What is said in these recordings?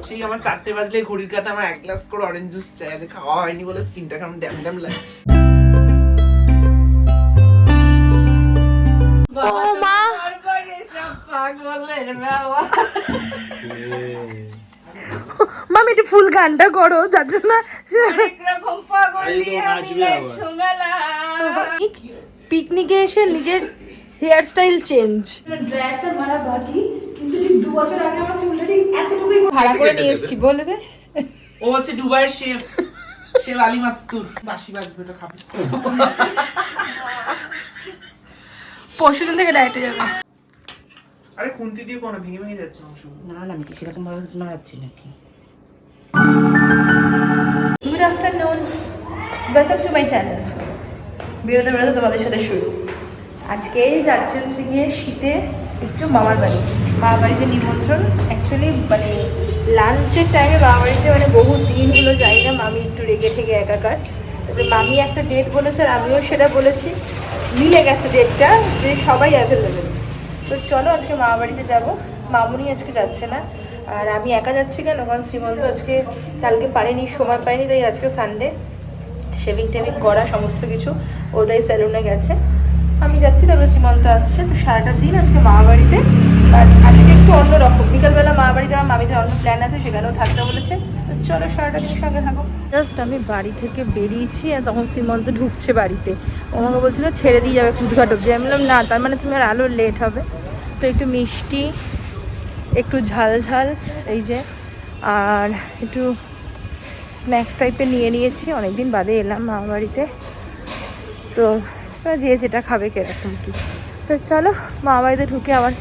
সেই আমার 4টে বাজলে ঘড়ির কাঁটা আমার 1 গ্লাস করে অরেঞ্জ জুস চাই, আর খাওয়া হয়নি বলে স্কিনটা কেমন ড্যাম ড্যাম লাগছে। ও মা মামি একটু ফুল গানটা করো, যার জন্য পিকনিকে এসে নিজের হেয়ার স্টাইল চেঞ্জ। ড্র্যাগটা ভাড়া বাকি, কিন্তু ঠিক 2 বছর আগে আমার চুলটা ঠিক এতটুকুই ভাড়া করে নিয়ে এসেছি। বলে দে, ও হচ্ছে দুবাইয়ের শেফ, শেফ আলী মাস্তুর। বাসি বাজবে, ওটা খাবে। পরশুদিন থেকে ডায়েটে যাবে। আরে খুন্তি দিয়ে কোনো ভেঙে ভেঙে যাচ্ছে মাংস। না না, আমি কি সেরকম ভাবে নাড়াচ্ছি নাকি? Good afternoon, welcome to my channel. বেরোতে বেরোতে তোমাদের সাথে শুরু। আজকে যাচ্ছে হচ্ছে গিয়ে শীতে একটু মামার বাড়ি। মামার বাড়িতে নিমন্ত্রণ। অ্যাকচুয়ালি মানে লাঞ্চের টাইমে মামার বাড়িতে মানে বহু দিন হলো যাই না, মামি একটু রেগে থেকে একাকার। তারপরে মামি একটা ডেট বলেছে আর আমিও সেটা বলেছি, মিলে গেছে ডেটটা, যে সবাই অ্যাভেলেবেল। তো চলো আজকে মামার বাড়িতে যাবো। মামুনি আজকে যাচ্ছে না, আর আমি একা যাচ্ছি কেন, কারণ শ্রীমন্ত আজকে কালকে পারেনি, সময় পাইনি, তাই আজকে সানডে শেভিং টেভিং করা সমস্ত কিছু ওদাই স্যালুনে গেছে, আমি যাচ্ছি। তারপরে শ্রীমন্ত আসছে। তো সারাটা দিন আজকে মামা বাড়িতে। আর আজকে একটু অন্যরকম, বিকালবেলা মামা বাড়িতে আমার মামিদের অন্য প্ল্যান আছে, সেখানেও থাকতে বলেছে। তো চলো সারাটা দিন সঙ্গে থাকো। জাস্ট আমি বাড়ি থেকে বেরিয়েছি আর তখন শ্রীমন্ত ঢুকছে বাড়িতে। ও আমাকে বলছিল ছেড়ে দিয়ে যাবে কুদঘাট অব্দি। আমি বললাম না, তার মানে তুমি আর আলো লেট হবে। তো একটু মিষ্টি, একটু ঝাল ঝাল এই যে, আর একটু স্ন্যাক্স টাইপের নিয়ে নিয়েছি। অনেকদিন বাদে এলাম মামা বাড়িতে, তো যে যেটা খাবে কিরকম কি। তো চলো মামা বাড়িতে ঢুকে আবার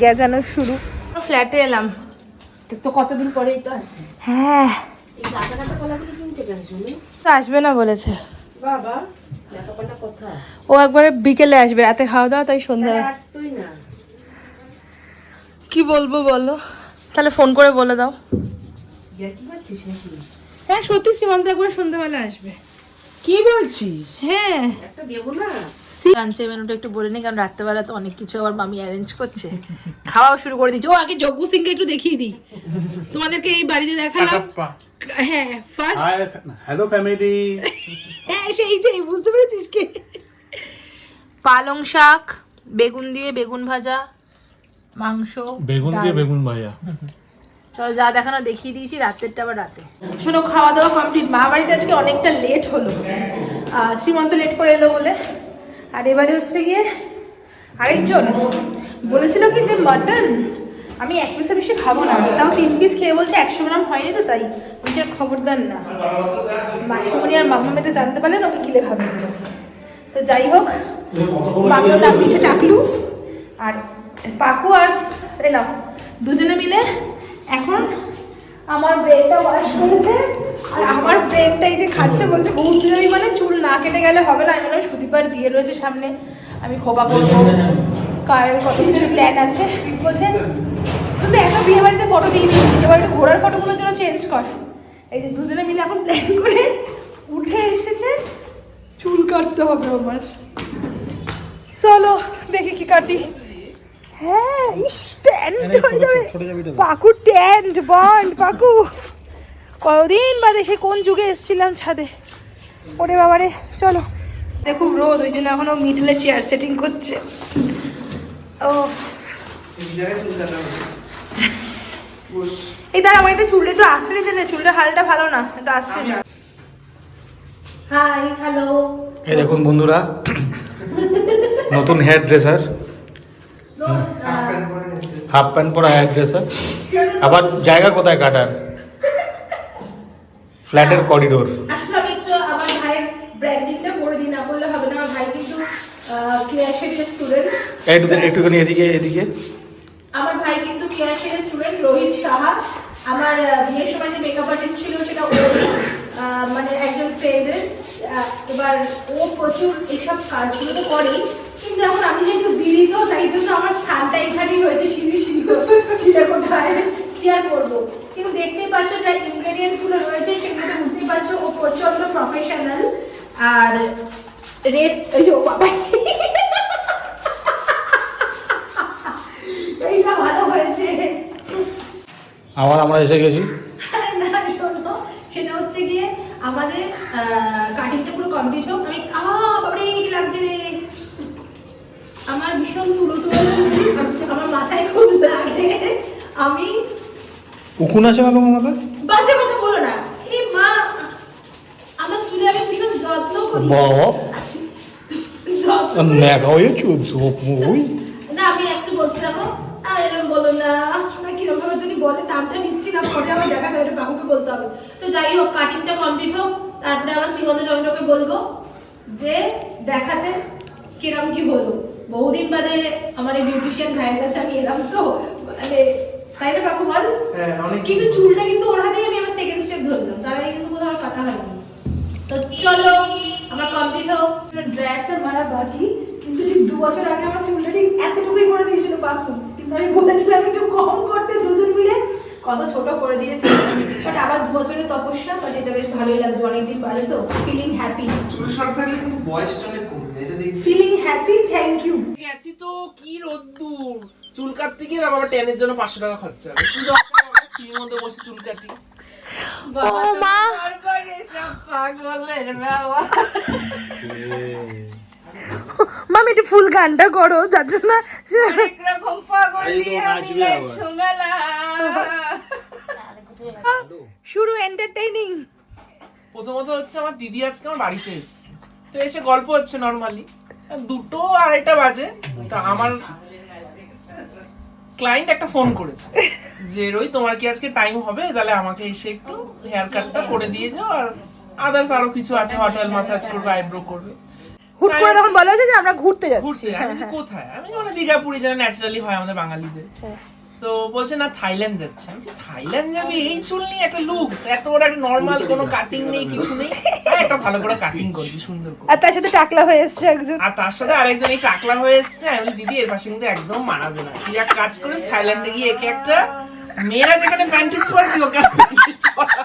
গেজানো শুরু। ফ্ল্যাটে এলাম তো কতদিন পরেই তো আসে। হ্যাঁ, এই কাঁচা কাঁচা কলাগুলো কিনছে কেন শুনি? তো আসবে না বলেছে বাবা, লেখাপড়া কোথায়? ও একবারে বিকেলে আসবে, রাতে খাওয়া দাওয়া, তাই সন্ধ্যা। আসতোই না। কি বলবো বলো, তাহলে ফোন করে বলে দাও। কি বলছিস নাকি? হ্যাঁ সত্যি, সীমান্ত একবার সন্ধ্যাবেলা আসবে। কি বলছিস? হ্যাঁ, একটা দেবো না? লাঞ্চের মেনুটা একটু বলে নিই, কারণ রাত্রেবেলা তো অনেক কিছু আবার মামি অ্যারেঞ্জ করছে। খাওয়াও শুরু করে দিচ্ছে। ও আগে যজ্ঞ সিংকে একটু দেখিয়ে দিই, তোমাদেরকে এই বাড়িতে দেখালাম। হ্যাঁ ফার্স্ট হ্যালো ফ্যামিলি। হ্যাঁ সেই যে, বুঝতে পেরেছিস কে? পালং শাক, বেগুন দিয়ে বেগুন ভাজা, মাংস, বেগুন দিয়ে বেগুন ভাজা। চলো যা দেখানো দেখিয়ে দিয়েছি, রাতেরটা আবার রাতে। শোনো, খাওয়া দাওয়া কমপ্লিট। মা বাড়িতে আজকে অনেকটা লেট হলো, শ্রীমন্ত লেট করে এলো বলে। আর এবারে হচ্ছে গিয়ে আরেকজন বলেছিল কি যে মাটন, আমি 1 পিসের বেশি খাবো না, তাও 3 পিস খেয়ে বলছে 100 গ্রাম হয়নি তো, তাই বলছে খবরদার না। মাসুমনি আর মাম্মা এটা জানতে পারলেন ওকে কিলে খাবে। তো যাই হোক, মামিও নাম দিয়েছে টাকলু, আর পাকু আর এলাম দুজনে মিলে এখন আমার ব্রেনটা ওয়াশ করেছে। আর আমার ব্রেনটা এই যে খাচ্ছে, বলছে বহুত দিন আমি মানে চুল না কেটে গেলে হবে না। আমি বললাম সুদীপার বিয়ে রয়েছে সামনে, আমি খোবা করবো, কারের কত কিছু প্ল্যান আছে। বলছে তুই তো একটা বিয়ে বাড়িতে ফটো দিয়ে দিয়েছিস, এবার একটু ঘোরার ফটোগুলোর জন্য চেঞ্জ কর। এই যে দুজনে মিলে এখন প্ল্যান করে উঠে এসেছে, চুল কাটতে হবে আমার। চলো দেখি কি কাটি। হ্যাঁ স্ট্যান্ড হয়ে যাবে পাকু, ট্যান্ড বন্ড পাকু। কতদিন বাদে সে কোন যুগে এসেছিলাম ছাদে, ওরে বাবারে। চলো, খুব রোদ, ওই জন্য এখনো মিডলে চেয়ার সেটিং করছে। ও এই দাঁড়া, আমার একটা চুলটা একটু আশ্রয় দিলে, চুলটা হালটা ভালো না, একটু আশ্রয়। হাই হ্যালো, এই দেখুন বন্ধুরা, নতুন হেয়ার ড্রেসার, হাফ প্যান্ট পরা হেয়ার ড্রেসার। আবার জায়গা কোথায় কাটার? ফ্ল্যাটের করিডোর। আসলে আমি একটু আমার ভাইয়ের ব্র্যান্ডিংটা করে দিই, না করলে হবে না। আমার ভাই কিন্তু কেয়ারশেডের স্টুডেন্ট। একটুখানি এদিকে এদিকে। আমার ভাই কিন্তু কেয়ারশেডের স্টুডেন্ট, রোহিত সাহা। আমার বিয়ের সময় যে মেকআপ আর্টিস্ট ছিল সেটা ওরই, মানে একজন ফ্রেন্ডের। এবার ও প্রচুর এসব কাজগুলো তো করেই, কিন্তু এখন আমি যেহেতু দিদি, তো তাই জন্য আমার স্থানটা এখানেই হয়েছে, সিঁড়ি সিঁড়ি ছিঁড়ে কোথায় কি আর করবো। কিন্তু দেখতেই পাচ্ছ যে ইনগ্রেডিয়েন্টস গুলো রয়েছে সেগুলো তো বুঝতেই পারছো, ও প্রচন্ড প্রফেশনাল। আর রেড, এই যে বাবা এইটা ভালো হয়েছে। আমরা এসে গেছি। না শোনো, সেটা হচ্ছে গিয়ে আমাদের কাটিংটা পুরো কমপ্লিট হোক। আমি বাবারে কি লাগছে রে, আমার ভীষণ তুলো তুলো আমার মাথায় খুব লাগে। আমি উকুন আছে না তোমার মাথায়? বাজে কথা বলো না। এই মা, আমার চুলে আমি ভীষণ যত্ন করি। বাবা যত্ন নেখা হয়ে চুপ ওই না, আমি একটু বলছি দেখো, এরকম বলো না, না কিরকম ভাবে যদি বলে নামটা নিচ্ছি না, পরে আমার দেখা যাবে, বাবুকে বলতে হবে। তো যাই হোক, কাটিংটা কমপ্লিট হোক, তারপরে আবার শ্রীমন্ত চন্দ্রকে বলবো যে দেখাতে কিরম কি হলো। বহুদিন বাদে আমার এই বিউটিশিয়ান ভাইয়ের কাছে আমি এলাম, তো মানে তাই না বাবু বল? কিন্তু চুলটা কিন্তু ওর হাতেই আমি আমার সেকেন্ড স্টেপ ধরলাম, তার আগে কিন্তু কোথাও আর কাটা হয়নি। তো চলো আমার কমপ্লিট হোক। ড্রায়ারটা মারা বাকি, কিন্তু ঠিক 2 বছর আগে আমার চুলটা ঠিক এতটুকুই করে দিয়েছিল বাকু, কিন্তু আমি বলেছিলাম একটু কম করতে, দুজন মিলে কত ছোট করে দিয়েছে। বাট আবার 2 বছরের তপস্যা, বাট এটা বেশ ভালোই লাগছে, অনেকদিন বাদে তো ফিলিং হ্যাপি। চুল শর্ট থাকলে কিন্তু বয়সটা অনেক কমে যায়, এটা দেখি। Feeling happy, thank you. গেছি তো কি রোদ্দুর, চুল কাটতে গিয়ে না বাবা ট্যানের জন্য 500 টাকা খরচা হবে। তুই দরকার বাবা ফ্রির মধ্যে বসে চুল কাটি। ও মা, মামি একটু ফুল গানটা করো, যার জন্য শুরু এন্টারটেইনিং। প্রথমত হচ্ছে আমার দিদি আজকে আমার বাড়িতে এসেছে, তো এসে গল্প হচ্ছে নর্মালি, 2টো 2:30 বাজে। তা আমার ক্লায়েন্ট একটা ফোন করেছে যে রোই তোমার কি আজকে টাইম হবে, তাহলে আমাকে এসে একটু হেয়ার কাটটা করে দিয়ে যাও, আর আদার্স আরো কিছু আছে, হট অয়েল ম্যাসাজ করবে, আইব্রো করবে। হুট করে তখন বলা হয়েছে যে আমরা ঘুরতে যাচ্ছি। ঘুরতে আমি বলি, কোথায়? আমি মানে দীঘাপুরি, যেন ন্যাচারালি হয় আমাদের বাঙালিদের। তো বলছে না থাইল্যান্ড যাচ্ছে। আমি বলছি থাইল্যান্ড যাবে এই চুল নিয়ে? একটা লুকস, এত বড় একটা নরমাল কোনো কাটিং নেই, কিছু নেই, একটা ভালো করে কাটিং করবি সুন্দর করে। আর তার সাথে টাকলা হয়ে এসেছে একজন, আর তার সাথে আরেকজন এই টাকলা হয়ে এসেছে। আমি বলি দিদি এর পাশে কিন্তু একদম মানাবে না, তুই এক কাজ করিস থাইল্যান্ডে গিয়ে একে একটা, মেয়েরা যেখানে প্যান্টিস পরে তুই ওকে প্যান্টিস পরা।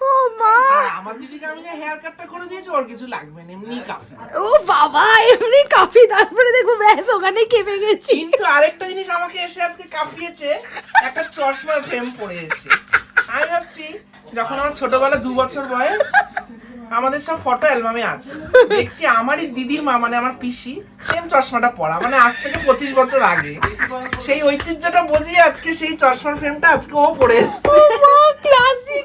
ও মা, আমার দিদিকে আমি যে হেয়ার কাটটা করে দিয়েছি, ওর কিছু লাগবে না, এমনি কাফি। ও বাবা, এমনি কাফি, তারপরে দেখো ব্যাস ওখানেই কেঁপে গেছি। কিন্তু আরেকটা জিনিস আমাকে এসে আজকে কাঁপিয়েছে, একটা চশমার ফ্রেম পরে এসে। আমি ভাবছি যখন আমার ছোটবেলা 2 বছর বয়স, আমাদের সব ফটো অ্যালবামে আছে, দেখছি আমারই দিদির মা মানে আমার পিসি সেম চশমাটা পরা, মানে আজ থেকে 25 বছর আগে। সেই ঐতিহ্যটা বুঝিয়ে আজকে সেই চশমার ফ্রেমটা আজকে ও পরে এসেছে, ক্লাসিক,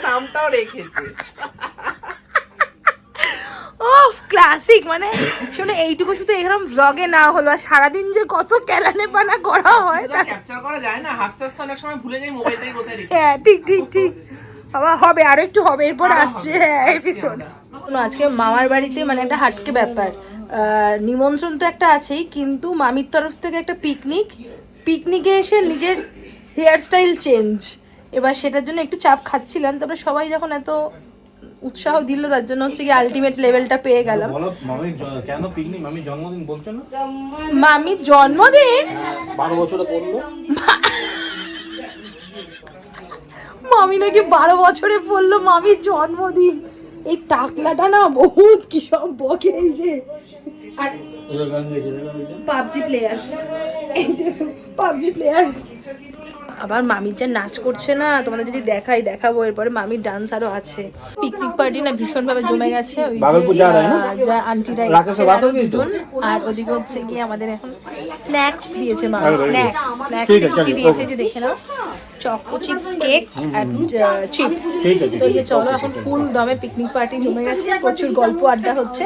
নামটাও রেখেছে। ও ক্লাসিক। মানে শুনে এইটুকু শুধু এরকম ব্লগে না হলো, আর সারাদিন যে কত কেলানে পানা করা হয় সেটা ক্যাপচার করা যায় না, হাসতে হাসতে অনেক সময় ভুলে যাই মোবাইলটাই কোথায় রেখে। হ্যাঁ ঠিক ঠিক ঠিক বাবা, হবে আরো একটু হবে, এরপর আরো আসছে হবে, এপিসোড। আজকে মামার বাড়িতে মানে একটা হাটকে ব্যাপার, নিমন্ত্রণ তো একটা আছেই, কিন্তু মামির তরফ থেকে একটা পিকনিকে এসে নিজের হেয়ারস্টাইল চেঞ্জ। এবার সেটার জন্য একটু চাপ খাচ্ছিলাম, তারপরে সবাই যখন এত উৎসাহ দিল, তার জন্য হচ্ছে কি আলটিমেট লেভেলটা পেয়ে গেলাম। বলো মামি কেন পিকনিক? মামি জন্মদিন বলছো না? মামির জন্মদিন 12 বছরে পড়লো। মামি নাকি 12 বছরে পড়লো, মামির জন্মদিন। এই টাকলাটা না বহুত কি সব বকে, এই যে আর পাবজি প্লেয়ার, এই যে পাবজি প্লেয়ার। আবার মামির যা নাচ করছে না, তোমাদের যদি দেখাবো এরপরে। মামির ডান্স আরো আছে। পিকনিক পার্টি না ভীষণ ভাবে জমে গেছে, ওই যে আন্টিরা এসেছে আরো দুজন, আর ওদিকে হচ্ছে গিয়ে আমাদের এখন স্ন্যাক্স দিয়েছে মা, স্ন্যাক্স কি দিয়েছে যে দেখে নাও, চকো চিপস, কেক আর চিপস। তো এই যে চলো এখন ফুল দমে পিকনিক পার্টি জমে গেছে, প্রচুর গল্প আড্ডা হচ্ছে।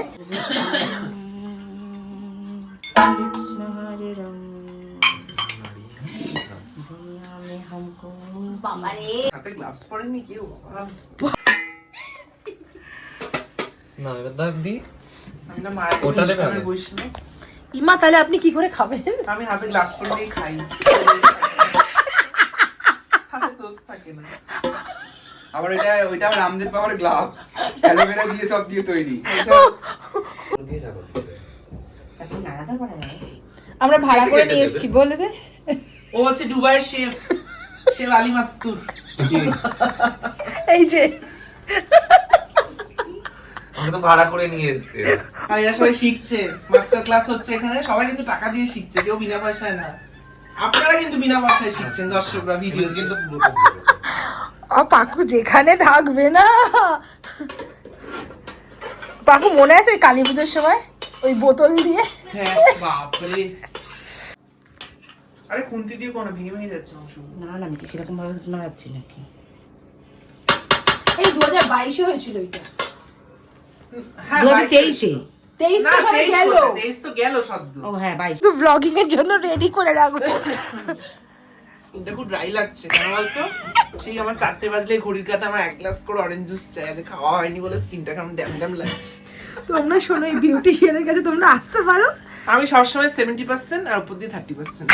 হাতে গ্লাভস পরেননি কেউ? না এবার দাব দি, আমি না মায়ের ওটা দেবে আমি আগে? বসছিলাম, ইমা তাহলে আপনি কি করে খাবেন? আমি হাতে গ্লাভস পরে নিয়ে খাই, হাতে দোষ থাকে না। আবার ওইটা রামদেব বাবার গ্লাভস, অ্যালোভেরা দিয়ে সব দিয়ে তৈরি। এখন নাড়াতে পারা যায়? আমরা ভাড়া করে নিয়ে এসেছি বলে দে। ও হচ্ছে দুবাইয়ের শেফ আলী মাস্তুর। এই যে আমাকে তো ভাড়া করে নিয়ে এসেছে। আর এরা সবাই শিখছে, মাস্টার ক্লাস হচ্ছে এখানে, সবাই কিন্তু টাকা দিয়ে শিখছে, কেউ বিনা পয়সায় না। আপনারা কিন্তু বিনা পয়সায় শিখছেন দর্শকরা ভিডিও কিন্তু পাকু যেখানে থাকবে না। পাকু মনে আছে ওই কালী পুজোর সময় ওই বোতল দিয়ে? হ্যাঁ বাপরে, আরে খুন্তি দিয়ে কোনো ভেঙে ভেঙে যাচ্ছে মাংস। না না, আমি কি সেরকম ভাবে নাড়াচ্ছি নাকি? এই 2022 হয়েছিল এটা। হ্যাঁ 2023-এ। 23 তো সবে গেল। 23 তো গেল সদ্য। ও হ্যাঁ 22। তো ব্লগিং এর জন্য রেডি করে রাখবো। স্কিনটা খুব ড্রাই লাগছে কেন বলতো? সেই আমার 4টে বাজলে ঘড়ির কাঁটা আমার 1 গ্লাস করে অরেঞ্জ জুস চাই, আর খাওয়া হয়নি বলে স্কিনটা কেমন ড্যাম ড্যাম লাগছে। তোমরা শোনো, এই বিউটিশিয়ানের কাছে তোমরা আসতে পারো। আমি সবসময় 70% আর উপর দিয়ে 30%,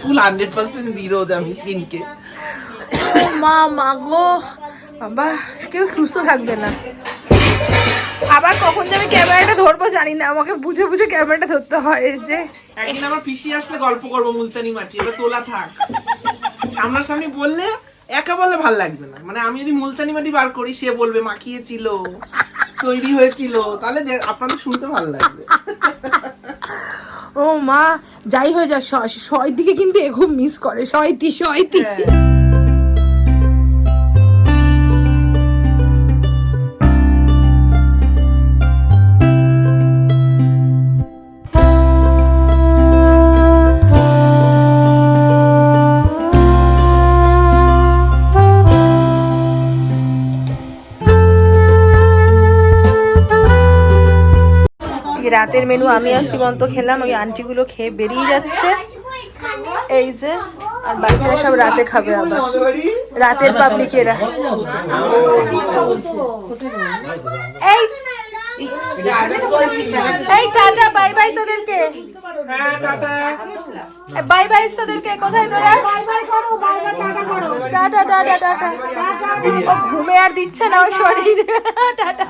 ফুল 100% দিই রোজ আমি স্কিনকে। মা গো বাবা, কেউ সুস্থ থাকবে না। আবার কখন যে আমি ক্যামেরাটা ধরবো জানি না, আমাকে বুঝে বুঝে ক্যামেরাটা ধরতে হয়। এই যে একদিন আমার পিসি আসলে গল্প করবো মুলতানি মাটি, এটা তোলা থাক। সামনাসামনি বললে একা বললে ভাল লাগবে না, মানে আমি যদি মুলতানি মাটি বার করি সে বলবে মাখিয়েছিল, তৈরি হয়েছিল, তাহলে আপনাদের শুনতে ভালো লাগবে। ও মা, যাই হয়ে যাক, শয় দিকে কিন্তু এ খুব মিস করে। শয়তি হ্যাঁ। রাতের মেনু আমি আর শ্রীমন্ত খেলাম, ওই আন্টিগুলো খেয়ে বেরিয়ে যাচ্ছে। এই যে, আর বাকিরা সব রাতে খাবে আবার, রাতের পাবলিকেরা। এই টাটা বাই বাই তোদেরকে, হ্যাঁ টাটা। বাই বাই তোদেরকে। কোথায় তোরা? Tata tata tata. ও ঘুমে আর দিচ্ছে না ওর শরীর। টাটা।